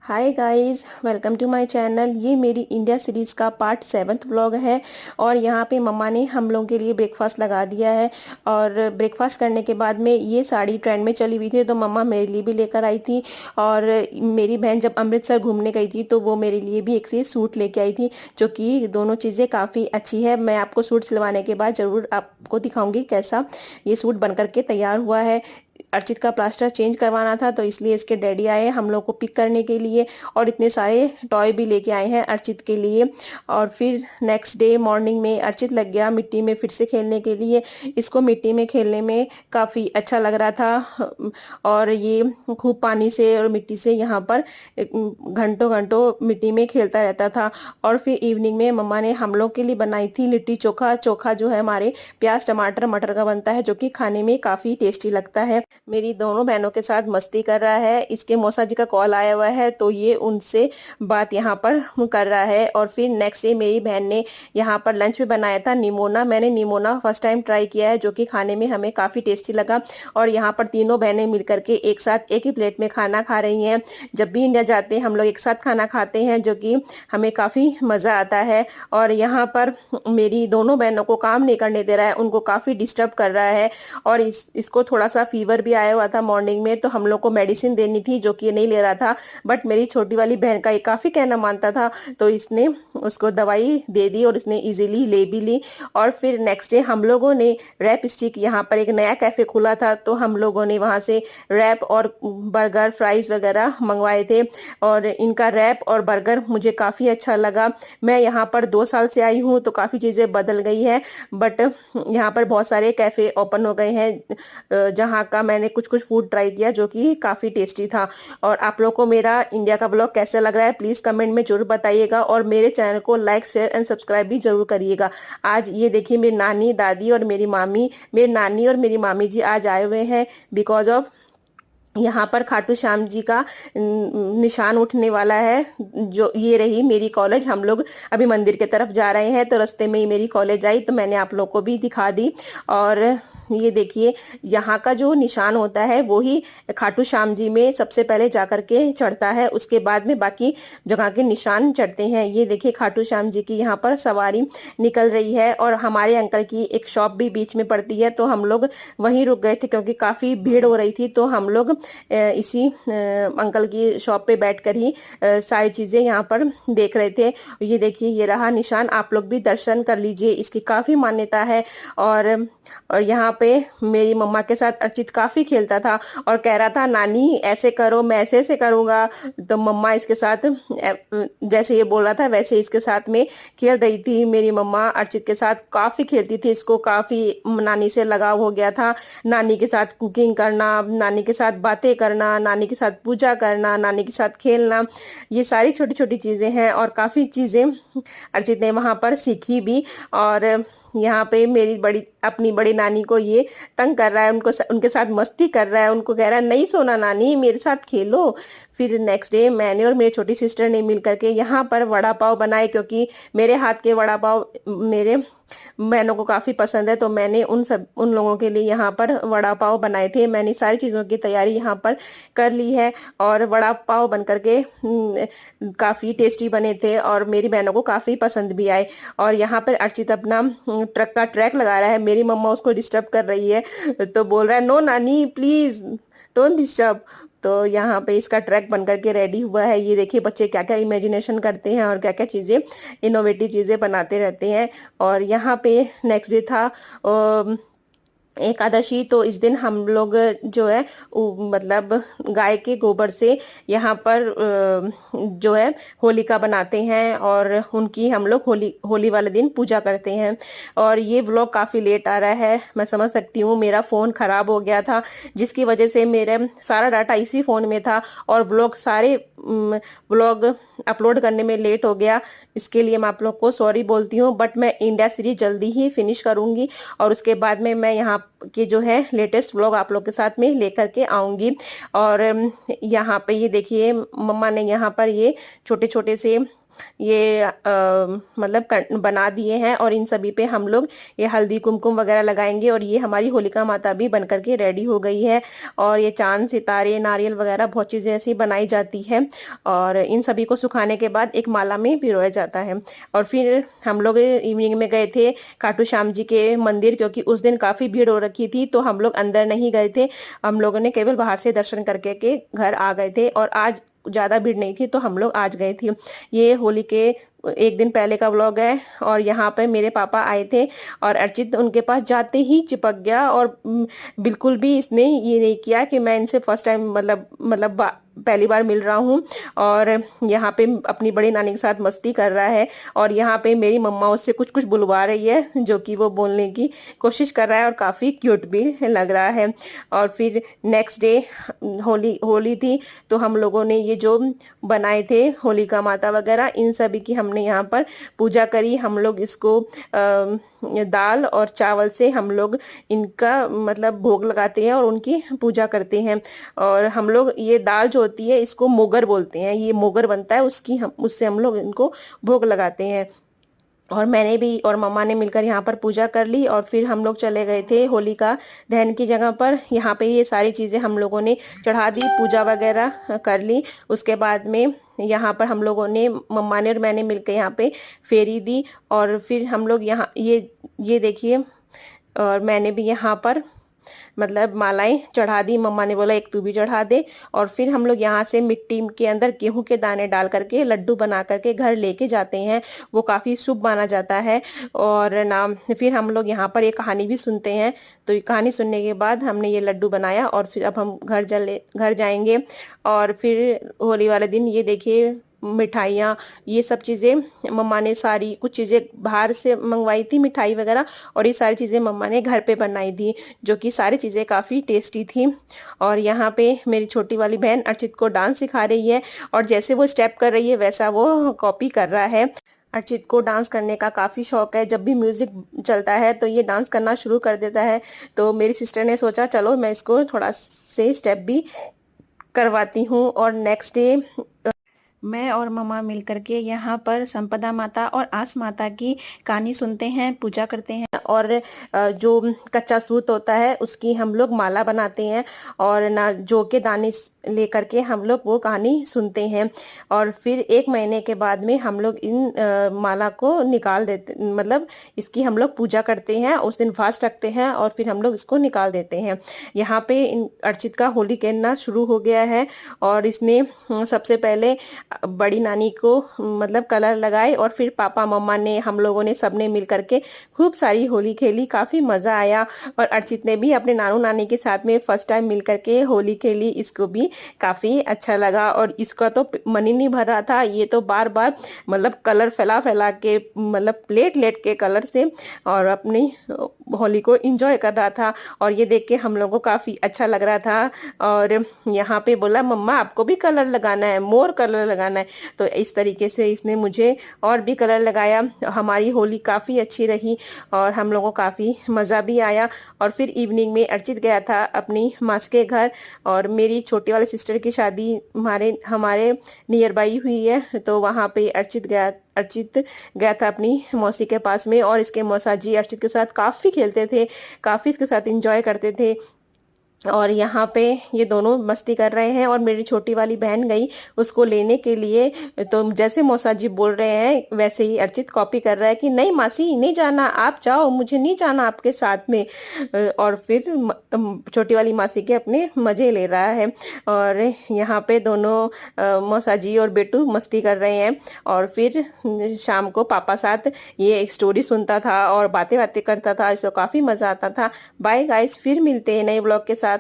Hi guys, welcome to my channel. ये मेरी India series का पार्ट 7th व्लॉग है। और यहाँ पे मम्मा ने हम लोगों के लिए ब्रेकफास्ट लगा दिया है। और ब्रेकफास्ट करने के बाद में ये साड़ी ट्रेंड में चली हुई थी, तो मम्मा मेरे लिए भी लेकर आई थी। और मेरी बहन जब अमृतसर घूमने गई थी तो वो मेरे लिए भी एक से सूट लेके आई थी, जो कि दोनों चीज़ें काफ़ी अच्छी है। मैं आपको सूट सिलवाने के बाद ज़रूर आपको दिखाऊंगी कैसा ये सूट बन करके तैयार हुआ है। अर्चित का प्लास्टर चेंज करवाना था, तो इसलिए इसके डैडी आए हम लोग को पिक करने के लिए। और इतने सारे टॉय भी लेके आए हैं अर्चित के लिए। और फिर नेक्स्ट डे मॉर्निंग में अर्चित लग गया मिट्टी में फिर से खेलने के लिए। इसको मिट्टी में खेलने में काफ़ी अच्छा लग रहा था। और ये खूब पानी से और मिट्टी से यहाँ पर घंटों घंटों मिट्टी में खेलता रहता था। और फिर इवनिंग में मम्मा ने हम लोग के लिए बनाई थी लिट्टी चोखा। चोखा जो है हमारे प्याज टमाटर मटर का बनता है, जो कि खाने में काफ़ी टेस्टी लगता है। मेरी दोनों बहनों के साथ मस्ती कर रहा है। इसके मौसा जी का कॉल आया हुआ है, तो ये उनसे बात यहाँ पर कर रहा है। और फिर नेक्स्ट डे मेरी बहन ने यहाँ पर लंच में बनाया था निमोना। मैंने निमोना फर्स्ट टाइम ट्राई किया है, जो कि खाने में हमें काफ़ी टेस्टी लगा। और यहाँ पर तीनों बहनें मिलकर के एक साथ एक ही प्लेट में खाना खा रही हैं। जब भी इंडिया जाते हैं हम लोग एक साथ खाना खाते हैं, जो कि हमें काफ़ी मज़ा आता है। और यहाँ पर मेरी दोनों बहनों को काम नहीं करने दे रहा है, उनको काफ़ी डिस्टर्ब कर रहा है। और इसको थोड़ा सा फीवर भी आया हुआ था मॉर्निंग में, तो हम लोग को मेडिसिन देनी थी, जो कि नहीं ले रहा था। बट मेरी छोटी वाली बहन का ये काफ़ी कहना मानता था, तो इसने उसको दवाई दे दी और इसने इजीली ले भी ली। और फिर नेक्स्ट डे हम लोगों ने रैप स्टिक, यहाँ पर एक नया कैफ़े खुला था, तो हम लोगों ने वहाँ से रैप और बर्गर फ्राइज़ वगैरह मंगवाए थे। और इनका रैप और बर्गर मुझे काफ़ी अच्छा लगा। मैं यहाँ पर 2 साल से आई हूँ, तो काफ़ी चीज़ें बदल गई हैं। बट यहाँ पर बहुत सारे कैफ़े ओपन हो गए हैं, जहाँ का मैंने कुछ कुछ फूड ट्राई किया, जो कि काफ़ी टेस्टी था। और आप लोग को मेरा इंडिया का ब्लॉग कैसा लग रहा है प्लीज़ कमेंट में जरूर बताइएगा। और मेरे चैनल को लाइक शेयर एंड सब्सक्राइब भी जरूर करिएगा। आज ये देखिए मेरी नानी दादी और मेरी मामी, मेरी नानी और मेरी मामी जी आज आए हुए हैं, बिकॉज ऑफ यहाँ पर खाटू श्याम जी का निशान उठने वाला है। जो ये रही मेरी कॉलेज, हम लोग अभी मंदिर की तरफ जा रहे हैं, तो रास्ते में ही मेरी कॉलेज आई, तो मैंने आप लोग को भी दिखा दी। और ये देखिए यहाँ का जो निशान होता है वो ही खाटू श्याम जी में सबसे पहले जाकर के चढ़ता है, उसके बाद में बाकी जगह के निशान चढ़ते हैं। ये देखिए खाटू श्याम जी की यहाँ पर सवारी निकल रही है। और हमारे अंकल की एक शॉप भी बीच में पड़ती है, तो हम लोग वहीं रुक गए थे क्योंकि काफ़ी भीड़ हो रही थी। तो हम लोग इसी अंकल की शॉप पे बैठकर ही सारी चीज़ें यहाँ पर देख रहे थे। ये देखिए ये रहा निशान, आप लोग भी दर्शन कर लीजिए, इसकी काफ़ी मान्यता है। और यहाँ पे मेरी मम्मा के साथ अर्चित काफ़ी खेलता था और कह रहा था नानी ऐसे करो, मैं ऐसे ऐसे करूँगा। तो मम्मा इसके साथ जैसे ये बोल रहा था वैसे इसके साथ में खेल रही थी। मेरी मम्मा अर्चित के साथ काफ़ी खेलती थी, इसको काफ़ी नानी से लगाव हो गया था। नानी के साथ कुकिंग करना, नानी के साथ बातें करना, नानी के साथ पूजा करना, नानी के साथ खेलना, ये सारी छोटी छोटी चीज़ें हैं। और काफ़ी चीज़ें अर्चित ने वहाँ पर सीखी भी। और यहाँ पे मेरी अपनी बड़ी नानी को ये तंग कर रहा है, उनके साथ मस्ती कर रहा है, उनको कह रहा है नहीं सोना नानी, मेरे साथ खेलो। फिर नेक्स्ट डे मैंने और मेरी छोटी सिस्टर ने मिल करके यहाँ पर वड़ा पाव बनाए, क्योंकि मेरे हाथ के वड़ा पाव मेरे बहनों को काफ़ी पसंद है, तो मैंने उन लोगों के लिए यहाँ पर वड़ा पाव बनाए थे। मैंने सारी चीज़ों की तैयारी यहाँ पर कर ली है। और वड़ा पाव बन करके काफ़ी टेस्टी बने थे और मेरी बहनों को काफ़ी पसंद भी आए। और यहाँ पर अर्चित अपना ट्रक का ट्रैक लगा रहा है, मेरी मम्मा उसको डिस्टर्ब कर रही है, तो बोल रहा है नो नानी प्लीज़ डोंट डिस्टर्ब। तो यहाँ पे इसका ट्रैक बन करके रेडी हुआ है। ये देखिए बच्चे क्या क्या इमेजिनेशन करते हैं और क्या क्या चीज़ें इनोवेटिव चीज़ें बनाते रहते हैं। और यहाँ पे नेक्स्ट डे था एकादशी, तो इस दिन हम लोग जो है मतलब गाय के गोबर से यहाँ पर जो है होलिका बनाते हैं और उनकी हम लोग होली वाले दिन पूजा करते हैं। और ये व्लॉग काफ़ी लेट आ रहा है, मैं समझ सकती हूँ, मेरा फ़ोन ख़राब हो गया था, जिसकी वजह से मेरे सारा डाटा इसी फ़ोन में था और सारे व्लॉग अपलोड करने में लेट हो गया। इसके लिए मैं आप लोग को सॉरी बोलती हूँ। बट मैं इंडिया सीरीज जल्दी ही फिनिश करूँगी और उसके बाद में मैं यहाँ के जो है लेटेस्ट व्लॉग आप लोग के साथ में लेकर के आऊँगी। और यहाँ पे ये देखिए मम्मा ने यहाँ पर ये छोटे छोटे से ये मतलब बना दिए हैं और इन सभी पे हम लोग ये हल्दी कुमकुम वगैरह लगाएंगे। और ये हमारी होलिका माता भी बन करके रेडी हो गई है। और ये चांद सितारे नारियल वगैरह बहुत चीजें ऐसी बनाई जाती है और इन सभी को सुखाने के बाद एक माला में पिरोया जाता है। और फिर हम लोग इवनिंग में गए थे खाटू श्याम जी के मंदिर, क्योंकि उस दिन काफी भीड़ हो रखी थी तो हम लोग अंदर नहीं गए थे। हम लोगों ने केवल बाहर से दर्शन करके के घर आ गए थे और आज ज्यादा भीड़ नहीं थी तो हम लोग आज गए थे। ये होली के एक दिन पहले का व्लॉग है। और यहाँ पे मेरे पापा आए थे और अर्चित उनके पास जाते ही चिपक गया और बिल्कुल भी इसने ये नहीं किया कि मैं इनसे फर्स्ट टाइम मतलब पहली बार मिल रहा हूँ। और यहाँ पे अपनी बड़ी नानी के साथ मस्ती कर रहा है और यहाँ पे मेरी मम्मा उससे कुछ कुछ बुलवा रही है जो कि वो बोलने की कोशिश कर रहा है और काफी क्यूट भी लग रहा है। और फिर नेक्स्ट डे होली थी तो हम लोगों ने ये जो बनाए थे होलिका माता वगैरह इन सभी की हमने यहाँ पर पूजा करी। हम लोग इसको दाल और चावल से हम लोग इनका मतलब भोग लगाते हैं और उनकी पूजा करते हैं। और हम लोग ये दाल जो होती है इसको मोगर बोलते हैं, ये मोगर बनता है उससे हम लोग इनको भोग लगाते हैं। और मैंने भी और मम्मा ने मिलकर यहाँ पर पूजा कर ली और फिर हम लोग चले गए थे होलिका दहन की जगह पर। यहाँ पे ये सारी चीजें हम लोगों ने चढ़ा दी, पूजा वगैरह कर ली। उसके बाद में यहाँ पर हम लोगों ने मम्मा ने और मैंने मिलकर यहाँ पे फेरी दी। और फिर हम लोग यहाँ ये देखिए और मैंने भी यहाँ पर मतलब मालाएं चढ़ा दी। मम्मा ने बोला एक तू भी चढ़ा दे। और फिर हम लोग यहाँ से मिट्टी के अंदर गेहूं के दाने डाल करके लड्डू बना करके घर लेके जाते हैं, वो काफी शुभ माना जाता है। और ना फिर हम लोग यहाँ पर एक कहानी भी सुनते हैं। तो ये कहानी सुनने के बाद हमने ये लड्डू बनाया और फिर अब हम घर जाएंगे। और फिर होली वाले दिन ये देखिए मिठाइयाँ ये सब चीज़ें मम्मा ने सारी कुछ चीज़ें बाहर से मंगवाई थी मिठाई वगैरह और ये सारी चीज़ें मम्मा ने घर पे बनाई थी जो कि सारी चीज़ें काफ़ी टेस्टी थी। और यहाँ पे मेरी छोटी वाली बहन अर्चित को डांस सिखा रही है और जैसे वो स्टेप कर रही है वैसा वो कॉपी कर रहा है। अर्चित को डांस करने का काफ़ी शौक है, जब भी म्यूजिक चलता है तो ये डांस करना शुरू कर देता है। तो मेरी सिस्टर ने सोचा चलो मैं इसको थोड़ा से स्टेप भी करवाती हूँ। और नेक्स्ट डे मैं और मम्मा मिल करके यहाँ पर संपदा माता और आस माता की कहानी सुनते हैं, पूजा करते हैं। और जो कच्चा सूत होता है उसकी हम लोग माला बनाते हैं और ना जौ के दाने लेकर के हम लोग वो कहानी सुनते हैं। और फिर एक महीने के बाद में हम लोग इन माला को निकाल देते, मतलब इसकी हम लोग पूजा करते हैं, उस दिन फास्ट रखते हैं और फिर हम लोग इसको निकाल देते हैं। यहाँ पे अर्चित का होली खेलना शुरू हो गया है और इसने सबसे पहले बड़ी नानी को मतलब कलर लगाए और फिर पापा मम्मा ने हम लोगों ने सबने मिल करके खूब सारी होली खेली, काफी मजा आया। और अर्चित ने भी अपने नानू नानी के साथ में फर्स्ट टाइम मिल करके होली खेली, इसको भी काफी अच्छा लगा। और इसका तो मन ही नहीं भर रहा था, ये तो बार बार मतलब कलर फैला फैला के मतलब लेट लेट के कलर से और अपनी होली को एंजॉय कर रहा था। और ये देख के हम लोगों को काफी अच्छा लग रहा था। और यहाँ पे बोला मम्मा आपको भी कलर लगाना है, मोर कलर लगाना है। तो इस तरीके से इसने मुझे और भी कलर लगाया। हमारी होली काफी अच्छी रही और हम लोगों को काफी मजा भी आया। और फिर इवनिंग में अर्चित गया था अपनी मासी के घर और मेरी छोटी वाली सिस्टर की शादी हमारे नियर बाई हुई है, तो वहाँ पे अर्चित गया था अपनी मौसी के पास में। और इसके मौसा जी अर्चित के साथ काफी खेलते थे, काफी इसके साथ एंजॉय करते थे। और यहाँ पे ये दोनों मस्ती कर रहे हैं और मेरी छोटी वाली बहन गई उसको लेने के लिए। तो जैसे मौसा जी बोल रहे हैं वैसे ही अर्चित कॉपी कर रहा है कि नहीं मासी नहीं जाना, आप जाओ, मुझे नहीं जाना आपके साथ में। और फिर छोटी वाली मासी के अपने मजे ले रहा है। और यहाँ पे दोनों मौसा जी और बेटू मस्ती कर रहे हैं। और फिर शाम को पापा साथ ये एक स्टोरी सुनता था और बातें बातें करता था, इसको काफी मजा आता था। बाय गाइस, फिर मिलते हैं नए ब्लॉग के साथ।